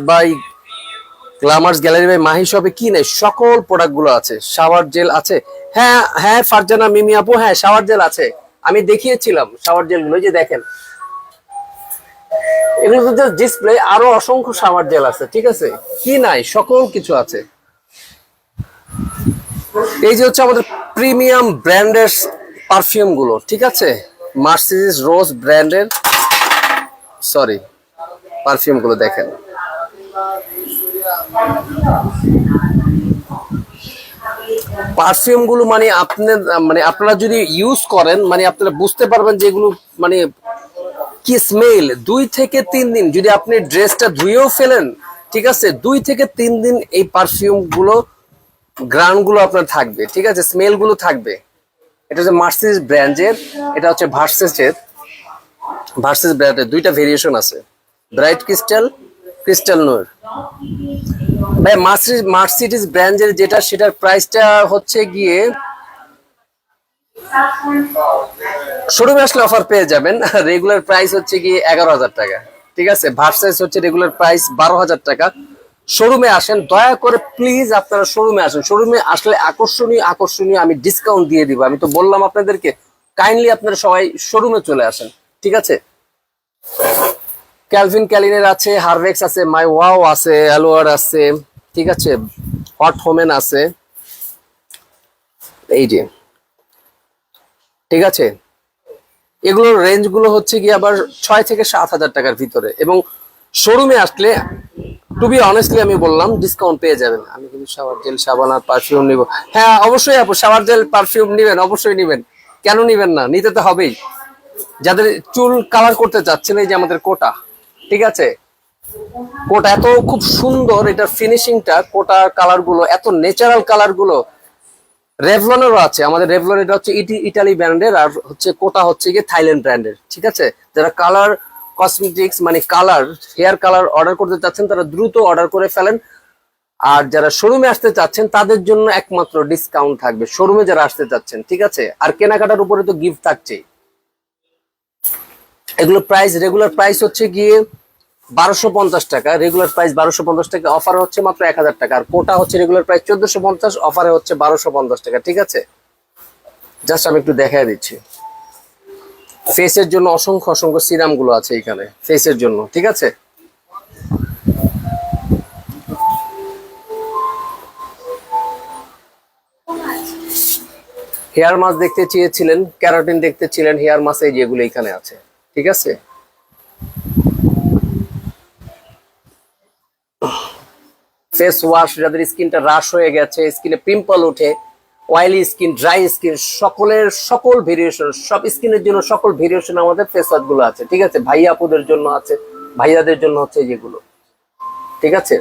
গ্যালারি বাই মাহি শপে কি নাই, সকল প্রোডাক্ট গুলো আছে। শাওয়ার জেল আছে, হ্যাঁ হ্যাঁ ফারজানা মিমি আপু, হ্যাঁ শাওয়ার জেল আছে, আমি দেখিয়েছিলাম শাওয়ার জেল গুলো, যে দেখেন এগুলো তো জাস্ট ডিসপ্লে, আরো অসংখ্য শাওয়ার জেল আছে, ঠিক আছে? কি নাই, সকল কিছু আছে। এই যে হচ্ছে আমাদের প্রিমিয়াম ব্র্যান্ডের পারফিউম গুলো, ঠিক আছে? মার্সিডিজ রোজ ব্র্যান্ডের, সরি, পারফিউম গুলো দেখেন। পারফিউম গুলো মানে আপনার মানে আপনারা যদি ইউজ করেন মানে আপনারা বুঝতে পারবেন যে এগুলো মানে কি স্মেল। 2 থেকে 3 দিন যদি আপনি ড্রেসটা ধুয়েও ফেলেন, ঠিক আছে, 2 থেকে 3 দিন এই পারফিউম গুলো গ্রান গুলো আপনার থাকবে, ঠিক আছে? স্মেল গুলো থাকবে। এটা হচ্ছে মার্সিডিজ ব্র্যান্ডের, এটা হচ্ছে ভার্সেস ব্র্যান্ডের দুইটা ভেরিয়েশন আছে, ব্রাইট ক্রিস্টাল, ক্রিস্টাল নূর। ভাই মার্সিডিজ ব্র্যান্ডের যেটা, সেটার প্রাইসটা হচ্ছে গিয়ে শোরুমে আসলে অফার পেয়ে যাবেন। রেগুলার প্রাইস হচ্ছে গিয়ে 11,000 টাকা, ঠিক আছে? ভার্সেস হচ্ছে রেগুলার প্রাইস 12,000 টাকা। শোরুমে আসেন দয়া করে, প্লিজ আপনারা শোরুমে আসেন। শোরুমে আসলে আকর্ষণীয় আকর্ষণীয় আমি ডিসকাউন্ট দিয়ে দিব। আমি তো বললাম আপনাদেরকে, কাইন্ডলি আপনারা সবাই শোরুমে চলে আসেন, ঠিক আছে? ক্যালভিন ক্যালিনের আছে, হারভেক্স আছে, মাই ওয়াও আছে, অ্যালোয়ার আছে, ঠিক আছে? হট হোমেন আছে, এই যে, ঠিক আছে? এগুলোর রেঞ্জ গুলো হচ্ছে কি আবার 6 থেকে 7 হাজার টাকার ভিতরে, এবং শোরুমে আসলে টু বি অনেস্টলি আমি বললাম ডিসকাউন্ট পেয়ে যাবেন। আমি কিন্তু শাওয়ার জেল, সাবান আর পারফিউম নিব। হ্যাঁ অবশ্যই আপু, শাওয়ার জেল পারফিউম নিবেন, অবশ্যই নিবেন, কেন নিবেন না? নিতে তো হবেই। যাদের চুল কালার করতে চাচ্ছেন, এই যে আমাদের কোটা, ঠিক আছে? কোটা এত খুব সুন্দর, এটার ফিনিশিংটা, কোটার কালার গুলো এত ন্যাচারাল কালার গুলো। রেভলনেরও আছে, আমাদের রেভলন এটা হচ্ছে ইটালি ব্র্যান্ডের, আর হচ্ছে কোটা হচ্ছে গিয়ে থাইল্যান্ড ব্র্যান্ডের, ঠিক আছে? যারা কালার কসমেটিক্স মানে কালার, হেয়ার কালার অর্ডার করতে চাচ্ছেন তারা দ্রুত অর্ডার করে ফেলেন। আর যারা শোরুমে আসতে চাচ্ছেন তাদের জন্য একমাত্র ডিসকাউন্ট থাকবে, শোরুমে যারা আসতে চাচ্ছেন, ঠিক আছে? আর কেনাকাটার উপরে তো গিফট থাকছেই। এগুলো প্রাইস, রেগুলার প্রাইস হচ্ছে গিয়ে 1250 টাকা, রেগুলার প্রাইস 1250 টাকা, অফার হচ্ছে মাত্র 1000 টাকা। আর কোটা হচ্ছে রেগুলার প্রাইস 1450, অফারে হচ্ছে 1250 টাকা, ঠিক আছে? জাস্ট আমি একটু দেখাই দিচ্ছি। ফেসের জন্য অসংখ্য অসংখ্য সিরাম গুলো আছে এখানে ফেসের জন্য, ঠিক আছে? হেয়ার মাস্ক দেখতে চেয়েছিলেন, ক্যারাটিন দেখতে ছিলেন, হেয়ার মাস্ক এই যেগুলো এখানে আছে, ঠিক আছে? ফেস ওয়াশ, যাদের স্কিনটা রাশ হয়ে গেছে, স্কিনে পিম্পল উঠে, অয়েলি স্কিন, ড্রাই স্কিন, সকলের সকল ভেরিয়েশন, সব স্কিনের জন্য সকল ভেরিয়েশন আমাদের ফেস ওয়াশ গুলো আছে, ঠিক আছে? ভাইয়া আপুদের জন্য আছে, ভাইয়াদের জন্য হচ্ছে যেগুলো, ঠিক আছে?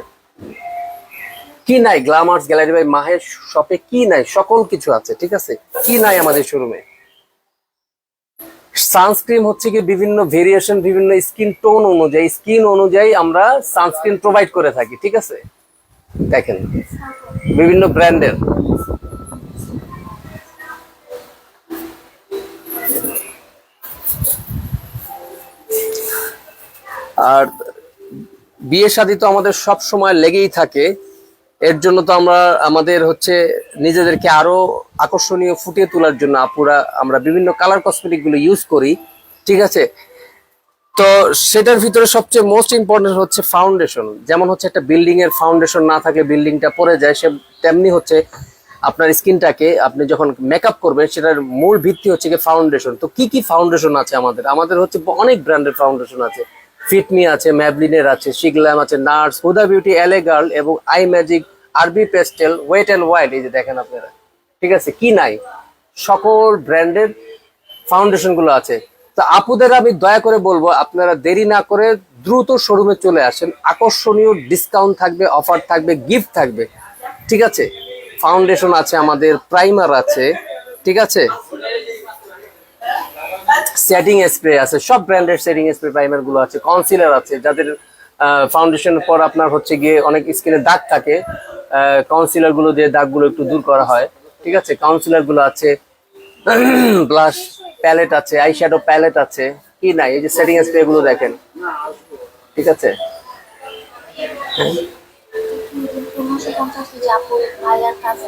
কি নাই গ্ল্যামার্স গ্যালারি বাই মাহের শপে, কি নাই, সকল কিছু আছে, ঠিক আছে? কি নাই আমাদের শোরুমে? সানস্ক্রিন হচ্ছে কি বিভিন্ন ভেরিয়েশন, বিভিন্ন স্কিন টোন অনুযায়ী, স্কিন অনুযায়ী আমরা সানস্ক্রিন প্রোভাইড করে থাকি, ঠিক আছে? দেখেন বিভিন্ন ব্র্যান্ডের। আর বিয়ে শাদী তো আমাদের সব সময় লেগেই থাকে, এর জন্য তো আমাদের হচ্ছে নিজেদেরকে আরো আকর্ষণীয় ফুটিয়ে তোলার জন্য আপুরা আমরা বিভিন্ন কালার কসমেটিক গুলো ইউজ করি, ঠিক আছে। তো সেটার ভিতরে সবচেয়ে মোস্ট ইম্পর্টেন্ট হচ্ছে ফাউন্ডেশন। যেমন হচ্ছে একটা বিল্ডিং এর ফাউন্ডেশন না থাকলে বিল্ডিংটা পড়ে যায়, সে তেমনি হচ্ছে আপনার স্কিনটাকে আপনি যখন মেকআপ করবেন সেটার মূল ভিত্তি হচ্ছে কি ফাউন্ডেশন। তো কি কি ফাউন্ডেশন আছে আমাদের হচ্ছে অনেক ব্র্যান্ডের ফাউন্ডেশন আছে। ফিটমি আছে, ম্যাবলিনের আছে, শিগল্যাম আছে, নার্স, হুদা বিউটি, এলে গার্ল এবং আই ম্যাজিক, আরবি পেস্টেল, ওয়েট অ্যান্ড ওয়াইল্ড, এই যে দেখেন আপনারা, ঠিক আছে, কি নাই, সকল ব্র্যান্ডের ফাউন্ডেশন গুলো আছে। তো আপুদের আমি দয়া করে বলবো আপনারা দেরি না করে দ্রুত শোরুমে চলে আসেন, আকর্ষণীয় ডিসকাউন্ট থাকবে, অফার থাকবে, গিফট থাকবে, ঠিক আছে। ফাউন্ডেশন আছে আমাদের, প্রাইমার আছে, ঠিক আছে, সেটিং স্প্রে আছে, সব ব্র্যান্ডের সেটিং স্প্রে প্রাইমার গুলো আছে, কনসিলার আছে, যাদের ফাউন্ডেশনের পর আপনার হচ্ছে গিয়ে অনেক স্কিনে দাগ থাকে, কাউন্সিলার গুলো দিয়ে দাগগুলো একটু দূর করা হয়, ঠিক আছে, কাউন্সিলার গুলো আছে, ব্লাশ প্যালেট আছে, আই শ্যাডো প্যালেট আছে, কি নাই, এই যে সেটিং স্প্রে গুলো দেখেন, ঠিক আছে। 1550 যে আপু ভাইয়ার কাছে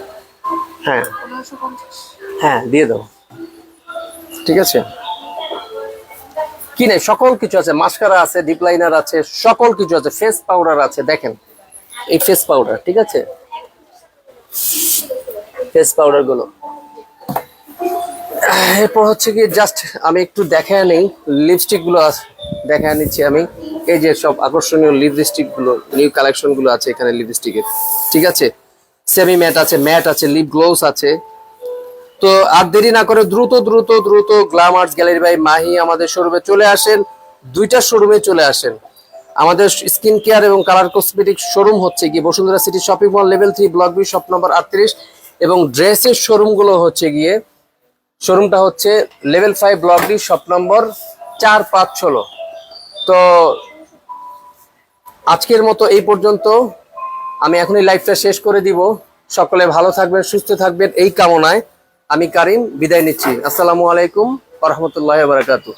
হ্যাঁ 1550। হ্যাঁ দিয়ে দাও, ঠিক আছে। কি নাই, সকল কিছু আছে, মাস্কারা আছে, ডিপ লাইনার আছে, সকল কিছু আছে, ফেস পাউডার আছে, দেখেন এই ফেস পাউডার, ঠিক আছে, ফেস পাউডার গুলো। এরপর হচ্ছে কি জাস্ট আমি একটু দেখায় নেই, লিপস্টিক গুলো দেখায় নিচ্ছি আমি। এই যে সব আকর্ষণীয় লিপস্টিক গুলো, নিউ কালেকশন গুলো আছে এখানে লিপস্টিকের, ঠিক আছে, সেমি ম্যাট আছে, ম্যাট আছে, লিপ গ্লোস আছে। তো আর দেরি না করে দ্রুত দ্রুত দ্রুত গ্ল্যামার্স গ্যালারি বাই মাহি আমাদের শোরুমে চলে আসেন, দুইটা শোরুমে চলে আসেন। আমাদের স্কিন কেয়ার এবং কালার কসমেটিক শোরুম হচ্ছে গিয়ে Bashundhara city shopping mall level 3 block B shop number 38 এবং ড্রেসের শোরুম গুলো হচ্ছে গিয়ে শোরুমটা হচ্ছে level 5 block D shop number 4, 5, 16। তো আজকের মতো এই পর্যন্ত, আমি এখনই লাইভটা শেষ করে দিব। সকলে ভালো থাকবেন, সুস্থ থাকবেন এই কামনায় আমি কারিম বিদায় নিচ্ছি। আসসালামু আলাইকুম ওয়া রাহমাতুল্লাহি ওয়া বারাকাতুহু।